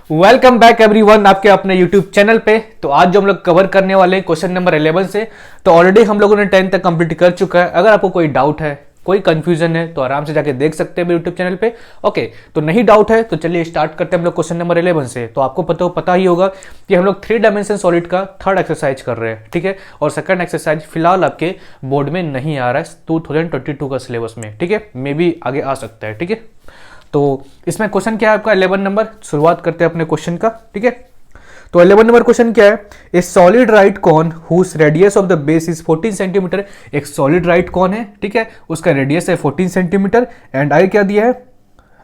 Welcome back everyone आपके अपने YouTube channel पे। तो आज जो हम लोग कवर करने वाले हैं क्वेश्चन नंबर 11 से, तो ऑलरेडी हम लोगों ने 10 तक कंप्लीट कर चुका है। अगर आपको कोई डाउट है, कोई कंफ्यूजन है, तो आराम से जाके देख सकते हैं मेरे यूट्यूब चैनल पे। ओके, तो नहीं डाउट है तो चलिए स्टार्ट करते हैं हम लोग क्वेश्चन नंबर 11 से। तो आपको पता ही होगा कि हम लोग 3 डायमेंशन सॉलिड का थर्ड एक्सरसाइज कर रहे हैं, ठीक है। और सेकंड एक्सरसाइज फिलहाल आपके बोर्ड में नहीं आ रहा है 2022 का सिलेबस में, ठीक है। मे बी आगे आ सकता है, ठीक है। तो इसमें क्वेश्चन क्या है आपका 11 नंबर, शुरुआत करते हैं अपने क्वेश्चन का, ठीक है। तो 11 नंबर क्वेश्चन क्या है, a solid right cone whose radius of the base is 14 centimetre. एक सॉलिड राइट कॉन है, ठीक है, उसका रेडियस है 14 सेंटीमीटर। एंड आगे क्या दिया है,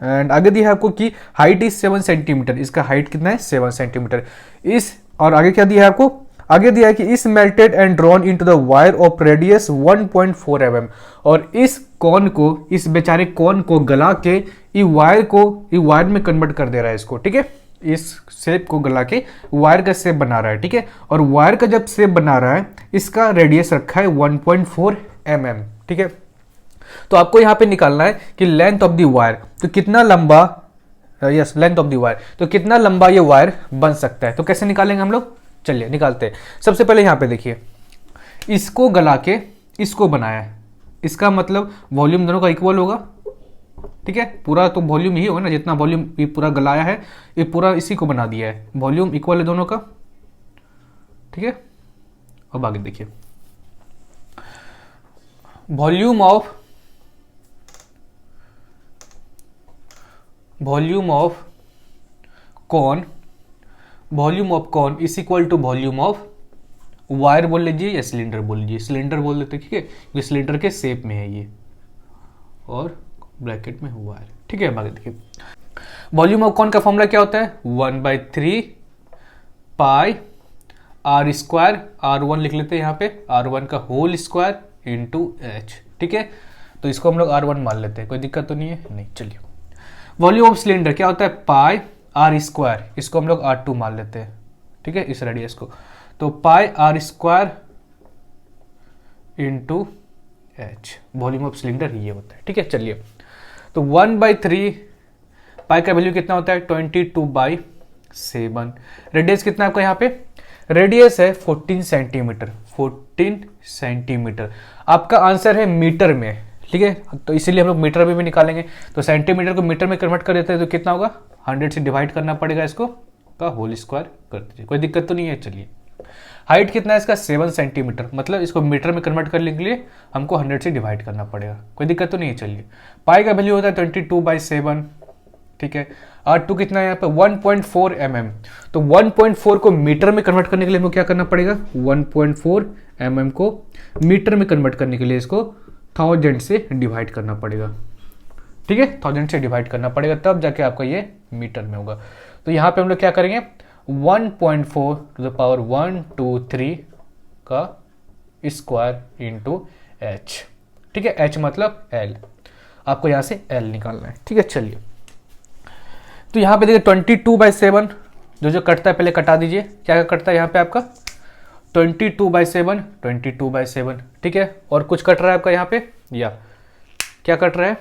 एंड आगे दिया है आपको कि हाइट इज 7 सेंटीमीटर। इसका हाइट कितना है, 7 सेंटीमीटर। इस और आगे क्या दिया है आपको, आगे दिया है कि इस melted and drawn into the wire of radius 1.4 mm। और इस कॉन को, इस बेचारे कॉन को गला के ई वायर में कन्वर्ट कर दे रहा है इसको, ठीक है। इस शेप को गला के वायर का शेप बना रहा है, ठीक है। और वायर का जब शेप बना रहा है, इसका रेडियस रखा है 1.4 mm, ठीक है। तो आपको यहां पे निकालना है कि लेंथ ऑफ द वायर, तो कितना लंबा, yes length of the wire, तो कितना लंबा ये वायर बन सकता है। तो कैसे निकालेंगे हम लोग, चलिए निकालते हैं। सबसे पहले यहां पे देखिए, इसको गला के इसको बनाया है, इसका मतलब वॉल्यूम दोनों का इक्वल होगा, ठीक है। पूरा तो वॉल्यूम ही होगा ना, जितना वॉल्यूम ये पूरा गलाया है ये पूरा इसी को बना दिया है, वॉल्यूम इक्वल है दोनों का, ठीक है। अब आगे देखिए, volume of cone, volume of cone is equal to volume of wire बोल लीजिए या सिलेंडर बोल लीजिए, सिलेंडर बोल देते, ठीक है, क्योंकि सिलेंडर के शेप में है ये और ब्रैकेट में वायर, ठीक है। आगे देखिए, वॉल्यूम ऑफ कॉन का फॉर्मूला क्या होता है, 1/3 पाई आर स्क्वायर, R1 लिख लेते हैं यहाँ पे, R1 का होल स्क्वायर इंटू H, ठीक है। तो इसको हम लोग R1 मान लेते हैं, कोई दिक्कत तो नहीं है, नहीं। चलिए, वॉल्यूम ऑफ सिलेंडर क्या होता है, पाई आर स्क्वायर, इसको हम लोग R2 मान लेते हैं, ठीक है, इस रेडियस को। तो pi R square into H, volume of cylinder ये होता है, ठीक है। चलिए, तो 1/3 पाई का वैल्यू कितना होता है, 22/7। रेडियस कितना है आपका यहाँ पे, रेडियस है 14 सेंटीमीटर, 14 सेंटीमीटर। आपका आंसर है मीटर में, ठीक है, तो इसीलिए हम लोग मीटर में भी निकालेंगे। तो सेंटीमीटर को मीटर में कन्वर्ट कर देते हैं, तो कितना होगा, 100 से डिवाइड करना पड़ेगा इसको, का होल स्क्वायर कर दीजिए, कोई दिक्कत तो नहीं है। चलिए, हाइट कितना है इसका, 7 सेंटीमीटर, मतलब इसको मीटर में कन्वर्ट करने के लिए हमको 100 से डिवाइड करना पड़ेगा, कोई दिक्कत तो नहीं है। चलिए, पाई का वैल्यू होता है 22/7, ठीक है। R2 कितना है यहाँ पे, 1.4 mm। तो 1.4 को मीटर में कन्वर्ट करने के लिए हमको क्या करना पड़ेगा, 1.4 mm को मीटर में कन्वर्ट करने के लिए इसको 1000 से डिवाइड करना पड़ेगा, ठीक है। 1000 से डिवाइड करना पड़ेगा, तब जाके आपका ये मीटर में होगा। तो यहाँ पे हम लोग क्या करेंगे, 1.4 टू द पावर 123 का स्क्वायर इंटू H, ठीक है। H मतलब L, आपको यहाँ से L निकालना है, ठीक है। चलिए, तो यहाँ पे देखिए 22/7 जो कटता है पहले कटा दीजिए, क्या कटता है यहाँ पे आपका 22/7, ठीक है। और कुछ कट रहा है आपका यहाँ पे, या क्या कट रहा है,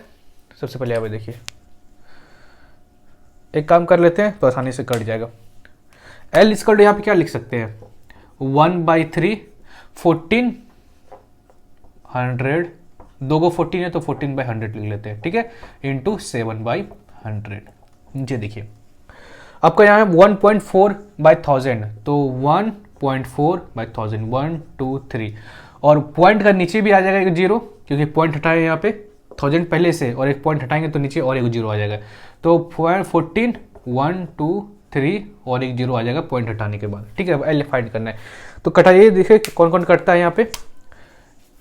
सबसे पहले यहाँ पे देखिए, एक काम कर लेते हैं तो आसानी से कट जाएगा। L इसका यहाँ पे क्या लिख सकते हैं, 1/3 1400, दो को 14 है तो 14/100 लिख लेते हैं, ठीक है, इंटू 7/100। नीचे देखिए, आपका यहाँ है 1.4/1000, तो 1.4/1000, 1 2 3, और पॉइंट का नीचे भी आ जाएगा एक जीरो, क्योंकि पॉइंट हटाए यहाँ पे 1000 पहले से, और एक पॉइंट हटाएंगे तो नीचे और एक जीरो आ जाएगा। तो 14 1 2 3 और एक जीरो आ जाएगा पॉइंट हटाने के बाद, ठीक है। अब L फाइंड करना है, तो कटाइए, देखिए कौन कौन कटता है यहाँ पे,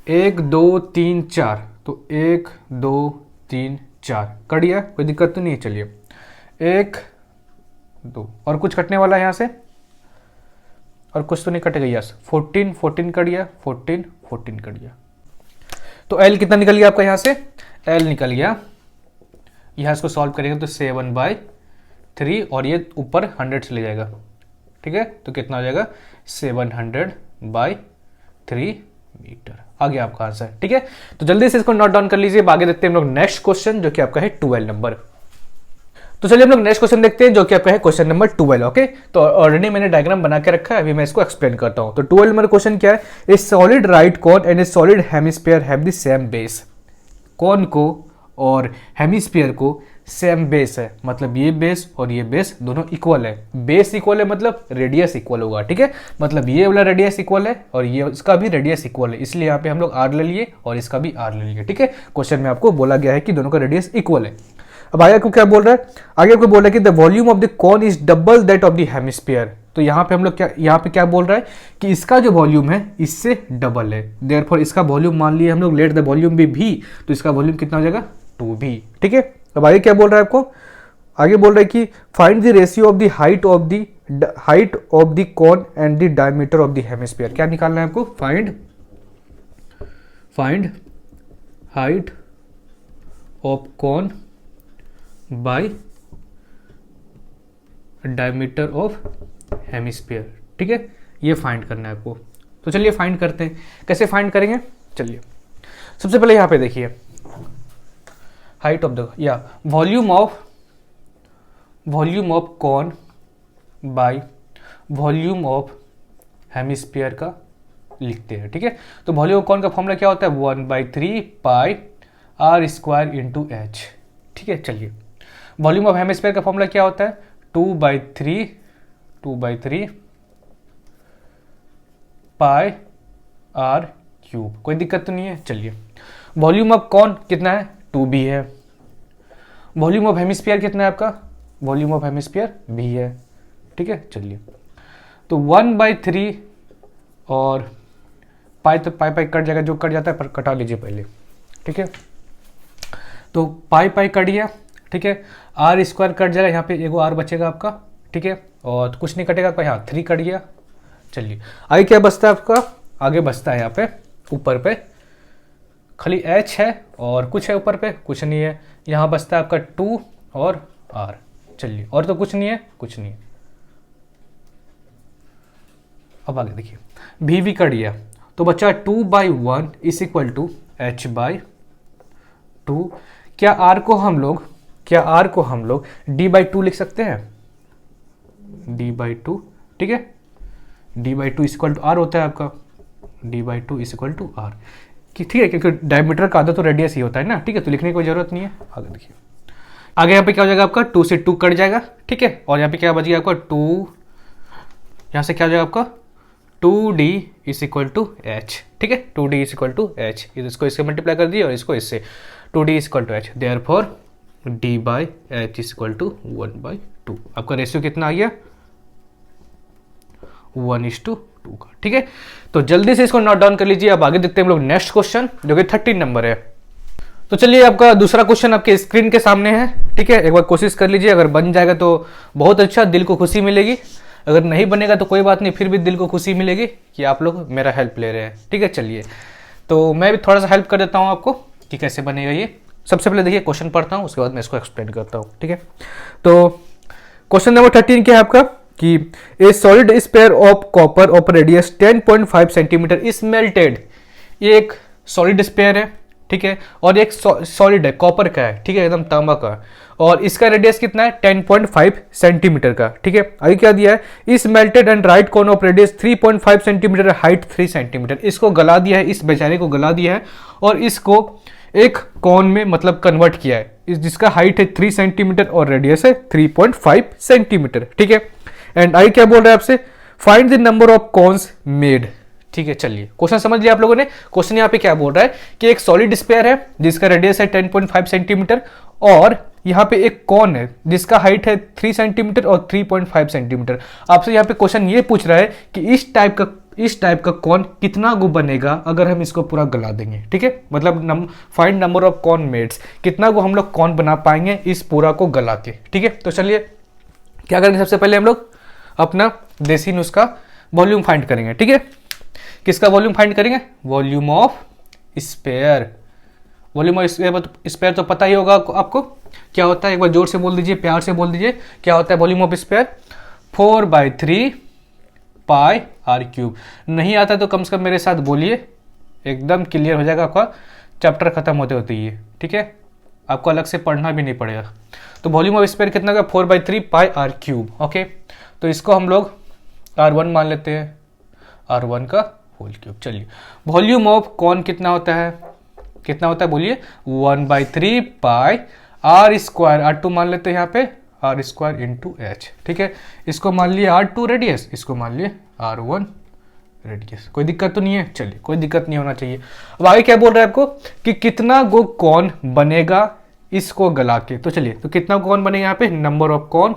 1 2 3 4, तो 1 2 3 4 कट गया, कोई दिक्कत तो नहीं है। चलिए, 1 2 और कुछ कटने वाला है यहाँ से, और कुछ तो नहीं कटेगा, यस 14 14 कट गया, 14 14 कट गया। तो L कितना निकल गया आपका यहाँ से, L निकल गया, यहाँ इसको सॉल्व करेंगे तो 7/3, और ये ऊपर 100 से ले जाएगा, ठीक है। तो कितना हो जाएगा, 700/3 मीटर, आ गया आपका आंसर, ठीक है। तो जल्दी से इसको नोट डाउन कर लीजिए, आगे देखते हैं हम लोग नेक्स्ट क्वेश्चन, जो कि आपका है 12 नंबर। तो चलिए हम लोग नेक्स्ट क्वेश्चन देखते हैं जो कि आपका है क्वेश्चन नंबर 12। ओके, तो ऑलरेडी मैंने डायग्राम बना के रखा है, अभी मैं इसको एक्सप्लेन करता हूं। तो 12 नंबर क्वेश्चन क्या है, a solid right cone and a solid hemisphere have the same base. Cone को और हेमिस्फीयर को सेम बेस है, मतलब ये बेस और ये बेस दोनों इक्वल है। बेस इक्वल है मतलब रेडियस इक्वल होगा, ठीक है, मतलब ये वाला रेडियस इक्वल है और ये इसका भी रेडियस इक्वल है, इसलिए यहाँ पे हम लोग आर ले लिए और इसका भी आर ले लिए, ठीक है। क्वेश्चन में आपको बोला गया है कि दोनों का रेडियस इक्वल है। अब आगे आपको क्या बोल रहा है, आगे आपको बोल रहा है कि the volume of the cone is double that of the hemisphere. तो यहाँ पे हम लोग क्या, यहाँ पे क्या बोल रहा है कि इसका जो वॉल्यूम है इससे डबल है, देयरफॉर इसका वॉल्यूम मान लिए हम लोग, लेट द वॉल्यूम बी भी, तो इसका वॉल्यूम कितना हो जाएगा 2b, ठीक है। अब आगे क्या बोल रहा है आपको, आगे बोल रहा है कि find the ratio of the height of the cone and the diameter of the hemisphere. क्या निकालना है आपको, find height of cone by diameter of hemisphere, ठीक है, ये फाइंड करना है आपको। तो चलिए फाइंड करते हैं, कैसे फाइंड करेंगे, चलिए सबसे पहले यहां पे देखिए हाइट ऑफ द या volume of cone by volume of hemisphere का लिखते हैं, ठीक है। तो वॉल्यूम ऑफ कॉन का फॉर्मूला क्या होता है, 1/3 pi R square into H, ठीक है। चलिए वॉल्यूम ऑफ हेमिस्फीयर का फॉर्मूला क्या होता है, 2/3 पाई आर क्यूब, कोई दिक्कत तो नहीं है। चलिए वॉल्यूम ऑफ कॉन कितना है, 2b है। वॉल्यूम ऑफ हेमिस्फीयर कितना है आपका, वॉल्यूम ऑफ हेमिस्फीयर b है, ठीक है। चलिए तो 1/3 और पाई, तो पाई कट जाएगा, जो कट जाता है पर कटा लीजिए पहले, ठीक है। तो पाई कट गया, ठीक है। आर स्क्वायर कट जाएगा, यहाँ पे एगो आर बचेगा आपका, ठीक है, और कुछ नहीं कटेगा आपका, यहाँ 3 कट गया। चलिए आगे क्या बचता है आपका, आगे बचता है यहाँ पे ऊपर पे खाली h है और कुछ है ऊपर पे, कुछ नहीं है। यहाँ बचता है आपका 2 और r, चलिए और तो कुछ नहीं है, कुछ नहीं है। अब आगे देखिए v कट गया, तो बचा 2/1 इज इक्वल टू h/2। क्या r को हम लोग d/2 लिख सकते हैं, d/2, ठीक है। d/2 is equal to r होता है आपका, d/2 is equal to r, ठीक है, क्योंकि डायमीटर का आधा तो रेडियस ही होता है ना, ठीक है, तो लिखने की कोई जरूरत नहीं है। आगे देखिए, आगे यहाँ पे क्या हो जाएगा आपका, 2 से 2 कट जाएगा, ठीक है, और यहाँ पे क्या बच गया आपका 2, यहाँ से क्या हो जाएगा आपका 2d is equal to h, ठीक है, 2d is equal to h, इसको इससे मल्टीप्लाई कर दिए और इसको इससे, 2d is equal to h, therefore d/h is equal to 1/2। आपका रेशियो कितना आ गया, 1:2 का, ठीक है। तो जल्दी से इसको नोट डाउन कर लीजिए। अब आगे देखते हैं हम लोग नेक्स्ट क्वेश्चन जो कि 13 नंबर है। तो चलिए आपका दूसरा क्वेश्चन आपके स्क्रीन के सामने है, ठीक है। एक बार कोशिश कर लीजिए, अगर बन जाएगा तो बहुत अच्छा, दिल को खुशी मिलेगी, अगर नहीं बनेगा तो कोई बात नहीं, फिर भी दिल को खुशी मिलेगी कि आप लोग मेरा हेल्प ले रहे हैं, ठीक है। चलिए तो मैं भी थोड़ा सा हेल्प कर देता हूँ आपको कि कैसे बनेगा ये। सबसे पहले देखिए क्वेश्चन पढ़ता हूँ, उसके बाद मैं इसको एक्सप्लेन करता हूँ, ठीक है। तो क्वेश्चन नंबर 13 क्या है आपका कि ए solid sphere of copper of radius 10.5 centimetre is melted. ये एक सॉलिड स्पेयर है, ठीक है, और एक सॉलिड है, कॉपर का है, ठीक है, एकदम तांबा का, और इसका रेडियस कितना है 10.5 सेंटीमीटर का, ठीक है। आगे क्या दिया है, इस melted and right corn of radius 3.5 centimetre, height 3 centimetre. इसको गला दिया है, इस बेचारे को गला दिया है और इसको एक कॉन में मतलब कन्वर्ट किया है, जिसका हाइट है 3 सेंटीमीटर और रेडियस है 3.5 सेंटीमीटर, ठीक है। एंड आई क्या बोल रहा है आपसे, find the number of cons made, ठीक है। चलिए क्वेश्चन समझ लिया आप लोगों ने। क्वेश्चन यहाँ पे क्या बोल रहा है कि एक सॉलिड स्पेयर है जिसका रेडियस है 10.5 सेंटीमीटर और यहाँ पे एक कॉन है जिसका हाइट है 3 सेंटीमीटर और 3.5 सेंटीमीटर। आपसे यहाँ पे क्वेश्चन ये पूछ रहा है कि इस टाइप का कॉन कितना गो बनेगा अगर हम इसको पूरा गला देंगे, ठीक है, मतलब find number of cone made, कितना गो हम लोग कॉन बना पाएंगे इस पूरा को गला के, ठीक है। तो चलिए क्या करेंगे, सबसे पहले हम लोग अपना देसी नुस्खा वॉल्यूम फाइंड करेंगे, ठीक है। किसका वॉल्यूम फाइंड करेंगे, volume of sphere. Volume of sphere तो पता ही होगा आपको क्या होता है, एक बार जोर से बोल दीजिए, प्यार से बोल दीजिए, क्या होता है volume of sphere, 4/3 pi R cube. नहीं आता तो कम से कम मेरे साथ बोलिए, एकदम क्लियर हो जाएगा आपका चैप्टर खत्म होते होते ही, ठीक है, आपको अलग से पढ़ना भी नहीं पड़ेगा। तो वॉल्यूम ऑफ स्फीयर कितना होगा 4/3 पाई आर क्यूब। ओके, तो इसको हम लोग R1 मान लेते हैं, R1 का होल क्यूब। चलिए, वॉल्यूम ऑफ कौन कितना होता है, कितना होता है बोलिए 1/3 पाई आर स्क्वायर, R2 मान लेते हैं यहाँ पे आर स्क्वायर इंटू एच। ठीक है, इसको मान लिए R2 रेडियस, इसको मान लिए R1 रेडियस। कोई दिक्कत तो नहीं है, चलिए कोई दिक्कत नहीं होना चाहिए। अब आगे क्या बोल रहा है आपको कि कितना गो कौन बनेगा इसको गला के। तो चलिए, तो कितना कौन बनेगा यहाँ पे, नंबर ऑफ कौन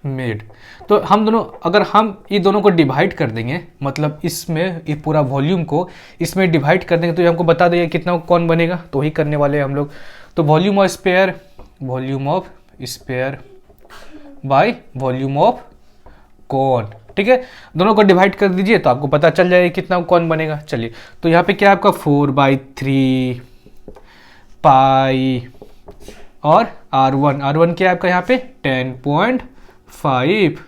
मेड। तो हम दोनों, अगर हम ये दोनों को डिवाइड कर देंगे, मतलब इसमें ये पूरा वॉल्यूम को इसमें डिवाइड कर देंगे तो ये हमको बता देगा कितना कौन बनेगा। तो वही करने वाले हैं हम लोग। तो volume of sphere, volume of sphere bye volume of कौन। ठीक है, दोनों को डिवाइड कर दीजिए तो आपको पता चल जाएगा कितना कौन बनेगा। चलिए, तो यहाँ पे क्या आपका 4/3 पाई और R1 क्या है आपका यहाँ पे 10.5,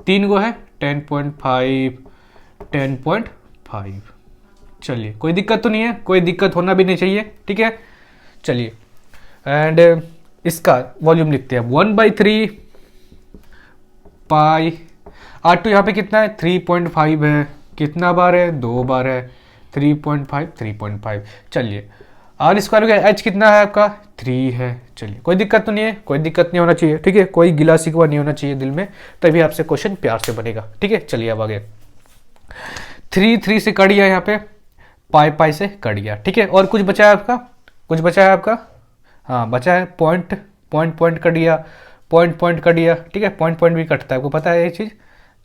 3 गो है 10.5 10.5। चलिए, कोई दिक्कत तो नहीं है, कोई दिक्कत होना भी नहीं चाहिए। ठीक है, चलिए, एंड इसका वॉल्यूम लिखते हैं 1/3 पाई R2 यहाँ पे कितना है 3.5 है, कितना बार है 2 बार है 3.5। चलिए, आर स्क्वायर का एच कितना है आपका 3 है। चलिए, कोई दिक्कत तो नहीं है, कोई दिक्कत नहीं होना चाहिए। ठीक है, कोई गिला शिकवा नहीं होना चाहिए दिल में, तभी आपसे क्वेश्चन प्यार से बनेगा। ठीक है, चलिए अब आगे 3 से कट गया, यहाँ पे पाई से कट गया। ठीक है, और कुछ बचा है आपका, कुछ बचा है आपका, हाँ बचा है पॉइंट कट गया, पॉइंट कट गया। ठीक है, पॉइंट भी कटता है, आपको पता है ये चीज़।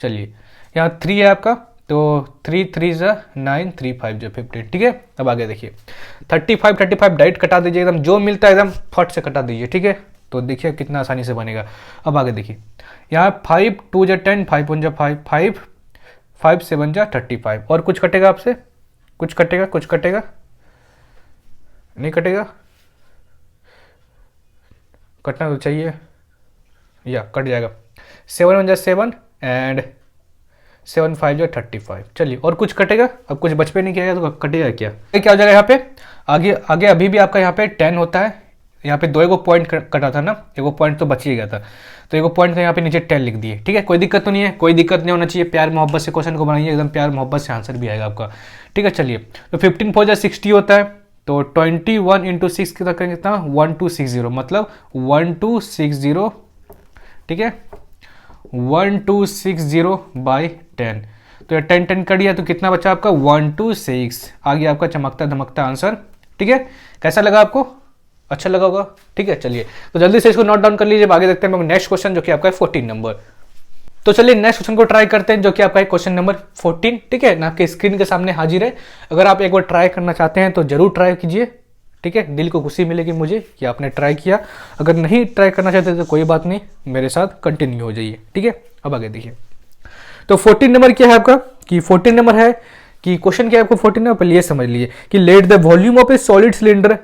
चलिए, यहाँ 3 है आपका, तो 3 3 9 3 5 15। ठीक है, अब आगे देखिए 35 डायरेक्ट कटा दीजिए, एकदम जो मिलता है एकदम फट से कटा दीजिए। ठीक है, तो देखिए कितना आसानी से बनेगा। अब आगे देखिए, यहाँ 5 2 10 5 1 5 5 5 7 35। और कुछ कटेगा आपसे, कुछ कटेगा नहीं कटेगा, कटना तो चाहिए, या कट जाएगा। 7 1 7 एंड 7 5 35। चलिए, और कुछ कटेगा, अब कुछ बच पे नहीं किया तो कटेगा क्या, क्या हो जाएगा यहाँ पे आगे अभी भी आपका यहाँ पे 10 होता है। यहाँ पे 2 पॉइंट कटा था ना, एगो पॉइंट तो बच ही गया था, तो एगो पॉइंट का यहाँ पे नीचे 10 लिख दिए। ठीक है, कोई दिक्कत तो नहीं है, कोई दिक्कत नहीं होना चाहिए। प्यार मोहब्बत से क्वेश्चन को बनाइए, एकदम प्यार मोहब्बत से आंसर भी आएगा आपका। ठीक है, चलिए, तो 15 4 60 होता है, तो 21 इंटू 6 कितना करेंगे, कितना 1260, मतलब 1260। ठीक है, 1260/10। तो ये 10 कट गया, तो कितना बचा आपका 126। आ गया आपका चमकता धमकता आंसर। ठीक है, कैसा लगा आपको, अच्छा लगा होगा। ठीक है, चलिए, तो जल्दी से इसको नोट डाउन कर लीजिए। आगे देखते हैं नेक्स्ट क्वेश्चन, जो कि आपका है 14 नंबर। तो चलिए नेक्स्ट क्वेश्चन को ट्राई करते हैं, जो कि आपका है क्वेश्चन नंबर 14। ठीक है ना, आपके स्क्रीन के सामने हाजिर है। अगर आप एक बार ट्राई करना चाहते हैं तो जरूर ट्राई कीजिए। ठीक है, दिल को खुशी मिलेगी मुझे कि आपने ट्राई किया। अगर नहीं ट्राई करना चाहते तो कोई बात नहीं, मेरे साथ कंटिन्यू हो जाइए। ठीक है, अब आगे देखिए, तो 14 नंबर क्या है आपका, कि 14 नंबर है कि क्वेश्चन क्या है आपको 14 नंबर, पहले ये समझ लिए कि let the volume of a solid cylinder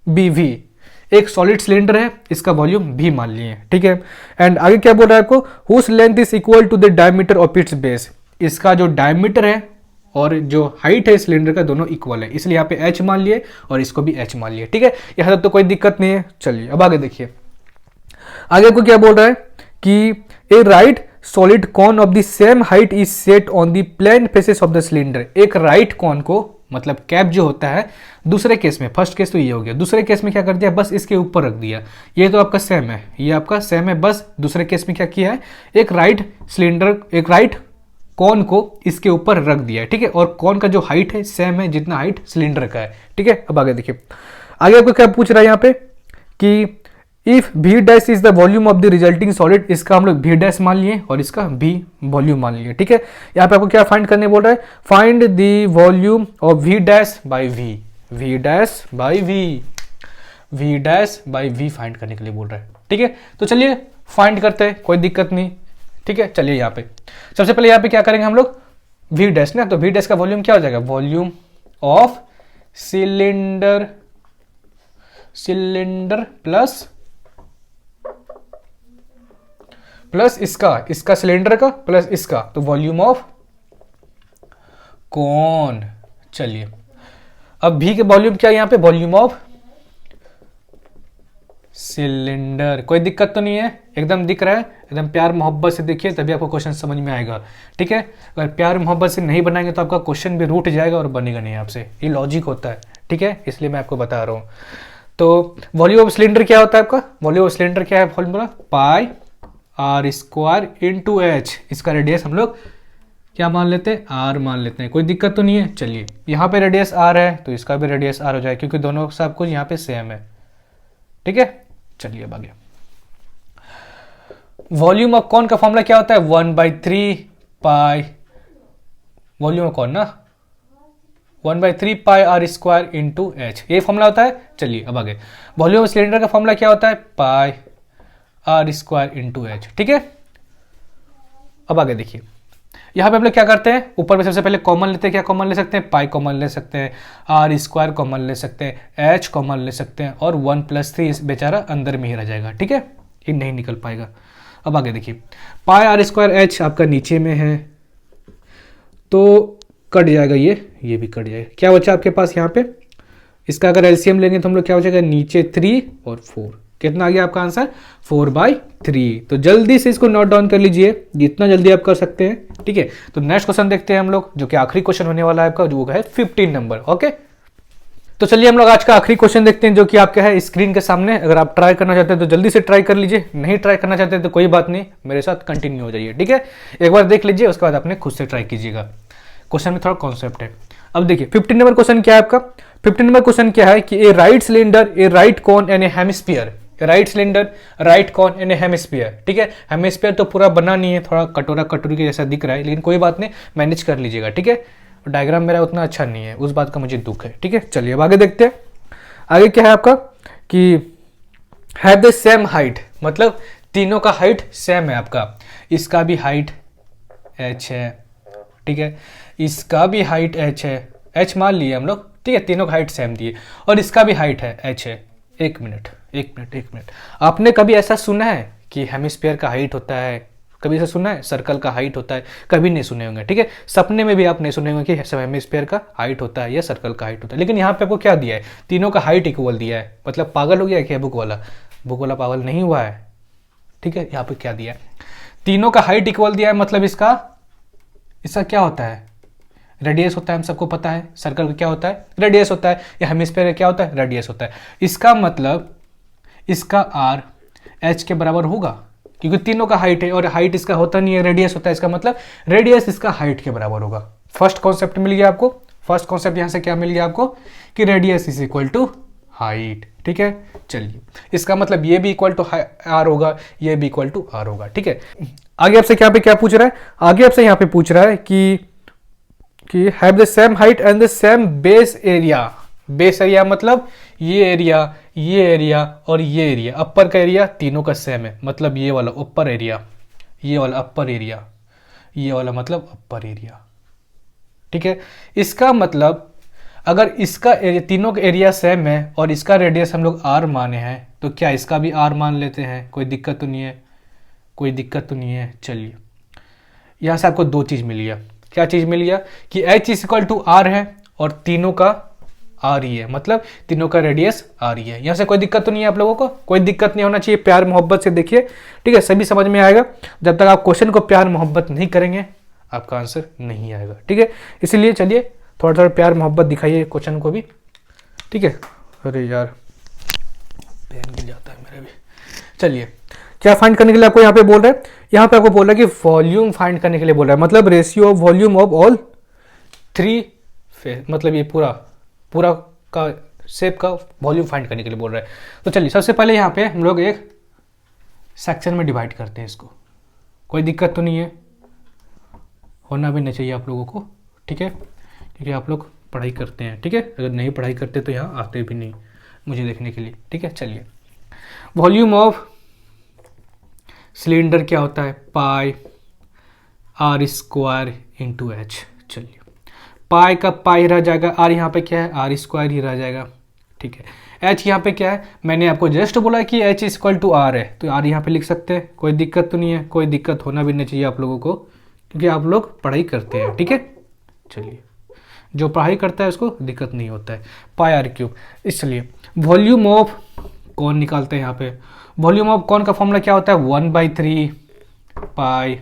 be V. एक सॉलिड सिलेंडर है, इसका वॉल्यूम भी मान लिए। ठीक है, एंड आगे क्या बोल रहा है आपको, whose length is equal to the diameter of its base. इसका जो डायमीटर है और जो हाइट है सिलेंडर का, दोनों इक्वल है, इसलिए यहाँ पे h मान लिए और इसको भी h मान लिए। ठीक है, यहाँ तक तो कोई दिक्कत नहीं है। चलिए, अब आगे देखिए, आगे को क्या बोल रहा है कि a right solid cone of the same height is set on the plane faces of the cylinder. एक राइट कॉन को, मतलब कैप जो होता है, दूसरे केस में, फर्स्ट केस तो ये हो गया, दूसरे केस में क्या कर दिया, बस इसके ऊपर रख दिया। ये तो आपका सेम है, ये आपका सेम है, बस दूसरे केस में क्या किया है, एक राइट सिलेंडर, एक राइट कॉन को इसके ऊपर रख दिया है। ठीक है, और कॉन का जो हाइट है सेम है जितना हाइट सिलेंडर का है। ठीक है, अब आगे देखिए, आगे आपको क्या पूछ रहा है यहाँ पे कि if v dash is the volume of the resulting solid. इसका हम लोग v डैश मान लिए और इसका v वॉल्यूम मान लिए। ठीक है, यहाँ पे आपको क्या फाइंड करने बोल रहा है, find the volume of v dash by v, v dash by v, v dash by v find करने के लिए बोल रहा है। ठीक है, तो चलिए फाइंड करते हैं, कोई दिक्कत नहीं। ठीक है, चलिए यहाँ पे सबसे पहले यहाँ पे क्या करेंगे हम लोग, v डैश ना, तो v डैश का वॉल्यूम क्या हो जाएगा, volume of cylinder, cylinder plus इसका सिलेंडर का प्लस इसका, तो वॉल्यूम ऑफ कौन। चलिए, अब v के वॉल्यूम क्या है यहाँ पे, वॉल्यूम ऑफ सिलेंडर। कोई दिक्कत तो नहीं है, एकदम दिख रहा है, एकदम प्यार मोहब्बत से देखिए तभी आपको क्वेश्चन समझ में आएगा। ठीक है, अगर प्यार मोहब्बत से नहीं बनाएंगे तो आपका क्वेश्चन भी रूठ जाएगा और बनेगा नहीं आपसे, ये लॉजिक होता है। ठीक है, इसलिए मैं आपको बता रहा हूँ। तो वॉल्यूम ऑफ सिलेंडर क्या होता है आपका, वॉल्यूम ऑफ सिलेंडर क्या है formula, pi R square into H. इसका रेडियस हम लोग क्या मान लेते हैं, आर मान लेते हैं। कोई दिक्कत तो नहीं है। चलिए यहाँ पे रेडियस आर है तो इसका भी रेडियस आर हो जाए, क्योंकि दोनों सब कुछ यहाँ पे सेम है। ठीक है, चलिए अब आगे। वॉल्यूम ऑफ कौन का फॉर्मूला क्या होता है, 1/3 पाई, वॉल्यूम ऑफ कौन ना 1/3 pi R square into H, ये फॉर्मूला होता है। चलिए अब आगे, वॉल्यूम ऑफ सिलेंडर का फॉर्मूला क्या होता है, pi R square into H. ठीक है, अब आगे देखिए, यहाँ पे हम लोग क्या करते हैं, ऊपर में सबसे पहले कॉमन लेते हैं। क्या कॉमन ले सकते हैं, पाई कॉमन ले सकते हैं, आर स्क्वायर कॉमन ले सकते हैं, एच कॉमन ले सकते हैं, और 1+3 बेचारा अंदर में ही रह जाएगा। ठीक है, ये नहीं निकल पाएगा। अब आगे देखिए, पाई आर स्क्वायर एच आपका नीचे में है तो कट जाएगा, ये भी कट जाएगा। क्या बचा आपके पास यहाँ पे, इसका अगर एलसीएम लेंगे तो हम लोग क्या बचेगा, नीचे 3 और 4, कितना आ गया आपका आंसर, 4/3। तो जल्दी से इसको नोट डाउन कर लीजिए, जितना जल्दी आप कर सकते हैं। ठीक है, तो नेक्स्ट क्वेश्चन देखते हैं हम लोग, जो कि आखिरी क्वेश्चन होने वाला है आपका, जो है 15 नंबर। ओके, तो चलिए हम लोग आज का आखिरी क्वेश्चन देखते हैं, जो कि आपका है स्क्रीन के सामने। अगर आप ट्राई करना चाहते हैं तो जल्दी से ट्राई कर लीजिए, नहीं ट्राई करना चाहते हैं तो कोई बात नहीं, मेरे साथ कंटिन्यू हो जाइए। ठीक है, एक बार देख लीजिए, उसके बाद आपने खुद से ट्राई कीजिएगा। क्वेश्चन में थोड़ा कॉन्सेप्ट है। अब देखिए 15 नंबर क्वेश्चन क्या है आपका, 15 नंबर क्वेश्चन क्या है कि a right cylinder, a right cone and a hemisphere, right cylinder, right cone and hemisphere. ठीक है, हेमिस्फीयर तो पूरा बना नहीं है, थोड़ा कटोरा कटोरी के जैसा दिख रहा है, लेकिन कोई बात नहीं, मैनेज कर लीजिएगा। ठीक है, डायग्राम मेरा उतना अच्छा नहीं है, उस बात का मुझे दुख है। ठीक है, चलिए अब आगे देखते हैं। आगे क्या है आपका कि हैव द सेम हाइट, मतलब तीनों का हाइट सेम है आपका। इसका भी हाइट h है, ठीक है, इसका भी हाइट h है, h मान लिए हम लोग। ठीक है, तीनों का हाइट सेम दिए, और इसका भी हाइट है h है। एक मिनट, आपने कभी ऐसा सुना है कि हेमिस्फीयर का हाइट होता है, कभी ऐसा सुना है सर्कल का हाइट होता है, कभी नहीं सुने होंगे। ठीक है, सपने में भी आप नहीं सुने होंगे कि हेमिस्फीयर का हाइट होता है या सर्कल का हाइट होता है। लेकिन यहाँ पे आपको क्या दिया है, तीनों का हाइट इक्वल दिया है। मतलब पागल हो गया है क्या बुक वाला पागल नहीं हुआ है। ठीक है, यहाँ पे क्या दिया है, तीनों का हाइट इक्वल दिया है, मतलब इसका क्या होता है, रेडियस होता है। हम सबको पता है सर्कल का क्या होता है, रेडियस होता है, या हेमिस्फीयर का क्या होता है, रेडियस होता है। इसका मतलब इसका आर एच के बराबर होगा, क्योंकि तीनों का हाइट है, और हाइट इसका होता नहीं है, रेडियस होता है। इसका मतलब रेडियस इसका हाइट के बराबर होगा। फर्स्ट कॉन्सेप्ट मिल गया आपको। फर्स्ट कॉन्सेप्ट यहां से क्या मिल गया आपको कि radius is equal to height. ठीक है, चलिए इसका मतलब ये भी इक्वल टू आर होगा, ये भी इक्वल टू आर होगा। ठीक है, आगे आपसे क्या पूछ रहा है, आगे आपसे यहाँ पे पूछ रहा है कि have the same height and the same base area. Base area मतलब ये एरिया और ये एरिया, अपर का एरिया तीनों का सेम है, मतलब ये वाला अपर एरिया, ये वाला अपर एरिया, ये वाला मतलब अपर एरिया। ठीक है, इसका मतलब अगर इसका एरिया, तीनों का एरिया सेम है और इसका रेडियस हम लोग आर माने हैं, तो क्या इसका भी आर मान लेते हैं। कोई दिक्कत तो नहीं है, कोई दिक्कत तो नहीं है। चलिए यहाँ से आपको दो चीज़ मिल गया। क्या चीज़ मिल गया कि h is equal to R है और तीनों का आर ही है, मतलब तीनों का रेडियस आर ही है। यहाँ से कोई दिक्कत तो नहीं है आप लोगों को, कोई दिक्कत नहीं होना चाहिए। प्यार मोहब्बत से देखिए, ठीक है, सभी समझ में आएगा। जब तक आप क्वेश्चन को प्यार मोहब्बत नहीं करेंगे आपका आंसर नहीं आएगा। ठीक है, इसीलिए चलिए थोड़ा थोड़ा प्यार मोहब्बत दिखाइए क्वेश्चन को भी। ठीक है, अरे यार पेन गिर जाता है मेरा भी। चलिए क्या फाइंड करने के लिए आपको यहाँ पे बोल रहा है, यहाँ पे आपको बोल रहा है कि वॉल्यूम फाइंड करने के लिए बोल रहा है, मतलब ratio of volume of all three phase, मतलब ये पूरा का शेप का वॉल्यूम फाइंड करने के लिए बोल रहा है। तो चलिए सबसे पहले यहाँ पे हम लोग एक सेक्शन में डिवाइड करते हैं इसको। कोई दिक्कत तो नहीं है, होना भी नहीं चाहिए आप लोगों को। ठीक है, क्योंकि आप लोग पढ़ाई करते हैं। ठीक है, अगर नहीं पढ़ाई करते तो यहाँ आते भी नहीं मुझे देखने के लिए। ठीक है, चलिए वॉल्यूम ऑफ सिलेंडर क्या होता है, pi R square into H. चलिए पाई का पाई रह जाएगा, आर यहाँ पे क्या है, आर स्क्वायर ही रह जाएगा। ठीक है, एच यहाँ पे क्या है, मैंने आपको जस्ट बोला कि एच इक्वल टू आर है, तो आर यहाँ पे लिख सकते हैं। कोई दिक्कत तो नहीं है, कोई दिक्कत होना भी नहीं चाहिए आप लोगों को, क्योंकि आप लोग पढ़ाई करते हैं। ठीक है, चलिए जो पढ़ाई करता है उसको दिक्कत नहीं होता है। Pi R cube. इसलिए वॉल्यूम ऑफ कौन निकालते हैं यहाँ पे। वॉल्यूम ऑफ कौन का फॉर्मूला क्या होता है, 1/3 pi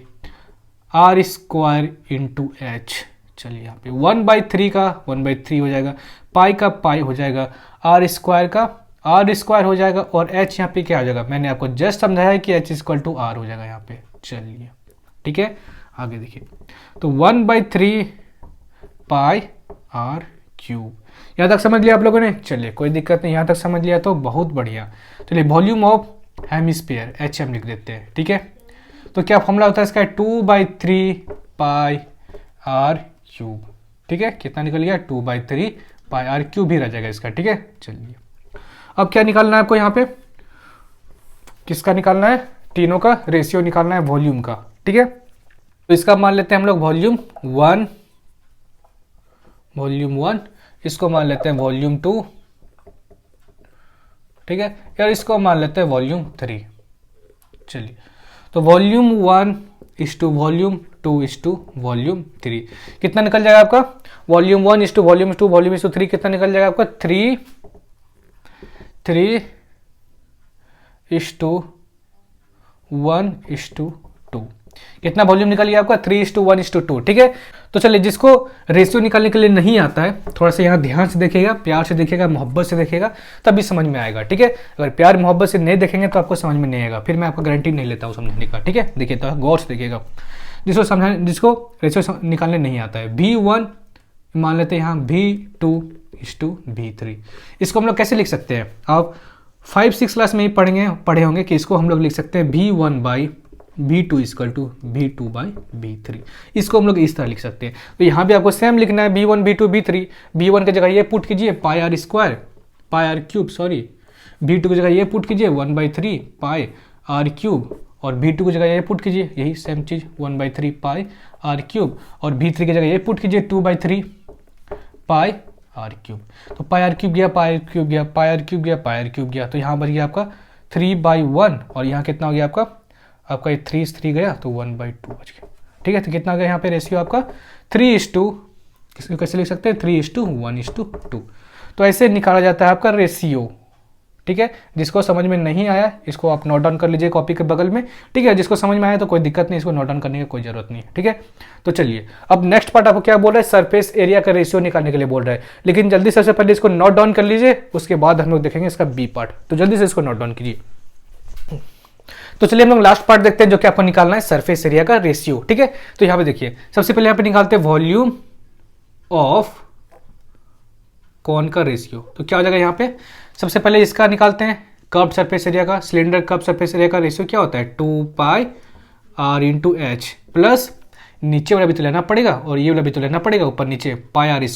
R square into H. चलिए यहाँ पे 1/3 का 1/3 हो जाएगा, पाई का पाई हो जाएगा, आर स्क्वायर का आर स्क्वायर हो जाएगा, और एच यहाँ पे क्या हो जाएगा, मैंने आपको जस्ट समझाया है कि एच इक्वल टू आर हो जाएगा यहाँ पे। चलिए ठीक है, आगे देखिए। तो 1/3 पाई आर क्यूब, यहाँ तक समझ लिया आप लोगों ने। चलिए कोई दिक्कत नहीं, यहाँ तक समझ लिया तो बहुत बढ़िया। चलिए volume of hemisphere H M लिख देते हैं, ठीक है। तो क्या फॉर्मूला होता है इसका, 2/3 पाई आर क्यूब, ठीक है। कितना निकल गया, 2/3 पाई आर क्यूब ही रह जाएगा इसका, ठीक है। चलिए अब क्या निकालना है आपको, यहाँ पे किसका निकालना है, तीनों का रेशियो निकालना है वॉल्यूम का, ठीक है। तो इसका मान लेते हैं हम लोग वॉल्यूम 1, इसको मान लेते हैं वॉल्यूम 2, ठीक है, यार इसको मान लेते हैं वॉल्यूम 3। चलिए तो वॉल्यूम 1 वॉल्यूम 2 वॉल्यूम 3 कितना निकल जाएगा आपका, वॉल्यूम 1 वॉल्यूम 2 वॉल्यूम 3 कितना निकल जाएगा आपका, 3:1:2 कितना वॉल्यूम निकल गया आपका, 3:1:2, ठीक है। तो चलिए जिसको रेशियो निकालने के लिए नहीं आता है, थोड़ा सा यहाँ ध्यान से देखेगा, प्यार से देखेगा, मोहब्बत से देखेगा, तभी समझ में आएगा, ठीक है। अगर प्यार मोहब्बत से नहीं देखेंगे तो आपको समझ में नहीं आएगा, फिर मैं आपको गारंटी नहीं लेता हूँ समझने का, ठीक है। देखिए तो गौर से देखिएगा, जिसको रेशियो निकालने नहीं आता है, V1 मान लेते हैं यहाँ V2:V3, इसको हम लोग कैसे लिख सकते हैं, आप 5-6 क्लास में ही पढ़े होंगे कि इसको हम लोग लिख सकते हैं V1/V2 = V2/V3, इसको हम लोग इस तरह लिख सकते हैं। तो यहाँ भी आपको सेम लिखना है, V1 V2 V3, V1 की जगह ये पुट कीजिए पाई आर क्यूब, V2 की जगह ये पुट कीजिए 1/3 पाई आर क्यूब, और V2 की जगह ये पुट कीजिए यही सेम चीज़ 1/3 पाई आर क्यूब, और V3 की जगह ये पुट कीजिए 2/3 पाई आर क्यूब। तो पाई आर क्यूब गया, पाई आर क्यूब गया, पाई आर क्यूब गया, पाई आर क्यूब गया, तो यहाँ बच गया आपका 3/1, और यहाँ कितना हो गया आपका ये 3 गया तो 1/2 बच गया, ठीक है। तो कितना गया यहाँ पे रेशियो आपका 3:, किसको कैसे लिख सकते हैं, 3:1:2। तो ऐसे निकाला जाता है आपका रेशियो, ठीक है। जिसको समझ में नहीं आया इसको आप नोट डाउन कर लीजिए कॉपी के बगल में, ठीक है। जिसको समझ में आया तो कोई दिक्कत नहीं, इसको नोट डाउन करने की कोई जरूरत नहीं है, ठीक है। तो चलिए अब नेक्स्ट पार्ट आपको क्या बोल रहा है, सरफेस एरिया का रेशियो निकालने के लिए बोल रहा है, लेकिन जल्दी सबसे पहले इसको नोट डाउन कर लीजिए, उसके बाद हम लोग देखेंगे इसका बी पार्ट। तो जल्दी से इसको नोट डाउन कीजिए। तो चलिए हम लोग लास्ट पार्ट देखते हैं, जो कि आपको निकालना है सरफेस एरिया का रेशियो, ठीक है। तो यहाँ पे देखिए सबसे पहले यहाँ पे निकालते हैं वॉल्यूम ऑफ कौन का रेशियो। तो क्या हो जाएगा यहाँ पे, सबसे पहले इसका निकालते हैं कर्व सरफेस एरिया का, सिलेंडर कर्व सरफेस एरिया का रेशियो क्या होता है, 2πr × h प्लस नीचे वाला भी तो लेना पड़ेगा और ये वाला भी तो लेना पड़ेगा, ऊपर नीचे pi R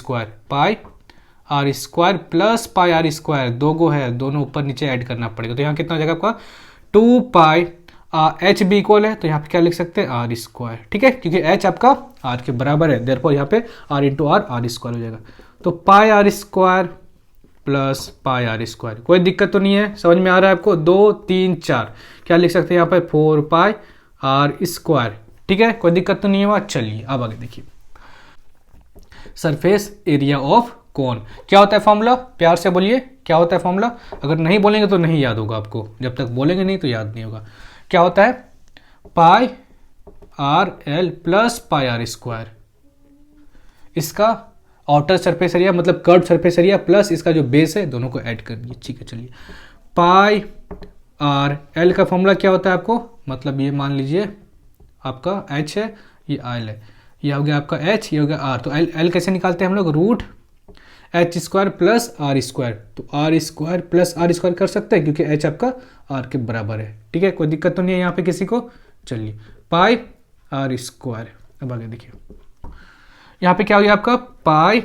square plus pi R square, दो गो है, दोनों ऊपर नीचे ऐड करना पड़ेगा। तो यहाँ कितना हो जाएगा आपका 2π h भी इक्वल है, तो यहाँ पे क्या लिख सकते हैं आर स्क्वायर, ठीक है, क्योंकि h आपका r के बराबर है, देयरफॉर यहाँ पे r × r स्क्वायर हो जाएगा। तो pi R square plus pi R square, कोई दिक्कत तो नहीं है, समझ में आ रहा है आपको। 2 3 4 क्या लिख सकते हैं यहाँ पे 4π r स्क्वायर, ठीक है, कोई दिक्कत तो नहीं है वहाँ। चलिए अब आगे देखिए सरफेस एरिया ऑफ कोन क्या होता है फॉर्मूला, प्यार से बोलिए क्या होता है फॉर्मूला, अगर नहीं बोलेंगे तो नहीं याद होगा आपको, जब तक बोलेंगे नहीं तो याद नहीं होगा। क्या होता है pi R L plus pi R square, इसका आउटर सरफेस एरिया मतलब कर्व सरफेस एरिया प्लस इसका जो बेस है, दोनों को ऐड कर दिए, ठीक है। चलिए पाई आर एल का फॉर्मूला क्या होता है आपको, मतलब ये मान लीजिए आपका एच है, ये आर है, ये हो गया आपका एच, ये हो गया आर। तो एल कैसे निकालते हैं हम लोग, √h² प्लस आर स्क्वायर, तो R square plus R square कर सकते हैं क्योंकि एच आपका आर के बराबर है, ठीक है, कोई दिक्कत तो नहीं है यहाँ पे किसी को। चलिए पाई आर स्क्वायर, अब आगे देखिए यहाँ पे क्या हो गया आपका pi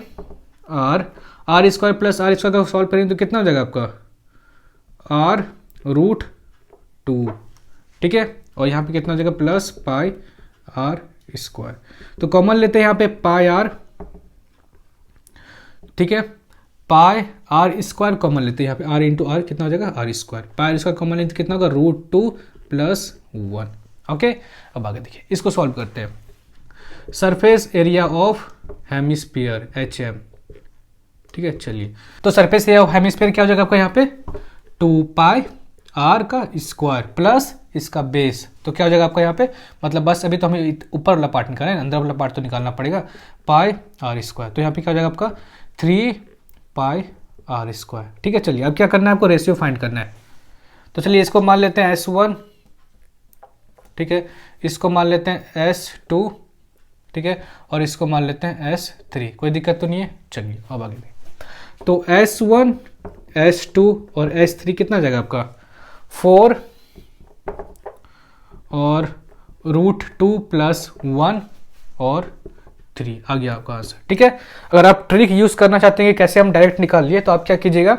R square plus R square का सॉल्व करेंगे तो कितना हो जाएगा आपका r√2, ठीक है, और यहाँ पे कितना हो जाएगा प्लस पाई आर स्क्वायर। तो कॉमन लेते हैं यहाँ पे पाई आर, ठीक है, पाई आर स्क्वायर कॉमन लेते हैं यहाँ पे r × r कितना हो जाएगा R square, pi R square common लेते कितना होगा √2 + 1, ओके। अब आगे देखिए इसको सॉल्व करते हैं, surface area of hemisphere HM, ठीक है। चलिए तो सरफेस एरिया ऑफ हेमिस्फीयर क्या हो जाएगा आपका यहाँ पे 2 पाई आर का स्क्वायर प्लस इसका बेस, तो क्या हो जाएगा आपका यहाँ पे, मतलब बस अभी तो हमें ऊपर वाला पार्ट निकालना है, अंदर वाला पार्ट तो निकालना पड़ेगा, पाई आर स्क्वायर, तो यहाँ पे क्या हो जाएगा आपका 3 पाई आर स्क्वायर। ठीक है, चलिए अब क्या करना है आपको, रेशियो फाइंड करना है। तो चलिए इसको मान लेते हैं S1, ठीक है, इसको मान लेते हैं S2, ठीक है, और इसको मान लेते हैं S3, कोई दिक्कत तो नहीं है। चलिए अब आगे तो S1 S2 और S3 कितना आ जाएगा आपका 4 और √2 + 1 और 3 आ गया आपका आंसर। ठीक है, अगर आप ट्रिक यूज करना चाहते हैं कि कैसे हम डायरेक्ट निकाल लिए, तो आप क्या कीजिएगा,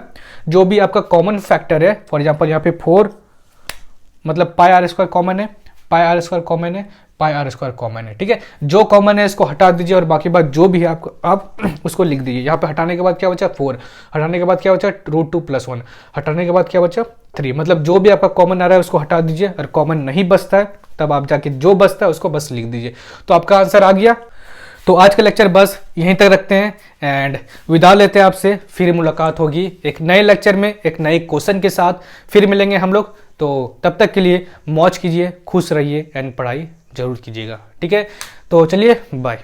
जो भी आपका कॉमन फैक्टर है, फॉर एग्जांपल यहाँ पे 4 मतलब पाई आर स्क्वायर कॉमन है, पाई आर स्क्वायर कॉमन है, पाई आर स्क्वायर कॉमन है। ठीक है, जो कॉमन है इसको हटा दीजिए और बाकी बात जो भी है आपको आप उसको लिख दीजिए। यहाँ पे हटाने के बाद क्या बचा 4, हटाने के बाद क्या बचा √2 + 1, हटाने के बाद क्या बचा 3, मतलब जो भी आपका कॉमन आ रहा है उसको हटा दीजिए, और कॉमन नहीं बचता है तब आप जाके जो बचता है उसको बस लिख दीजिए, तो आपका आंसर आ गया। तो आज का लेक्चर बस यहीं तक रखते हैं एंड विदा लेते हैं आपसे, फिर मुलाकात होगी एक नए लेक्चर में एक नए क्वेश्चन के साथ, फिर मिलेंगे हम लोग। तो तब तक के लिए मौज कीजिए, खुश रहिए एंड पढ़ाई जरूर कीजिएगा। ठीक है, तो चलिए बाय।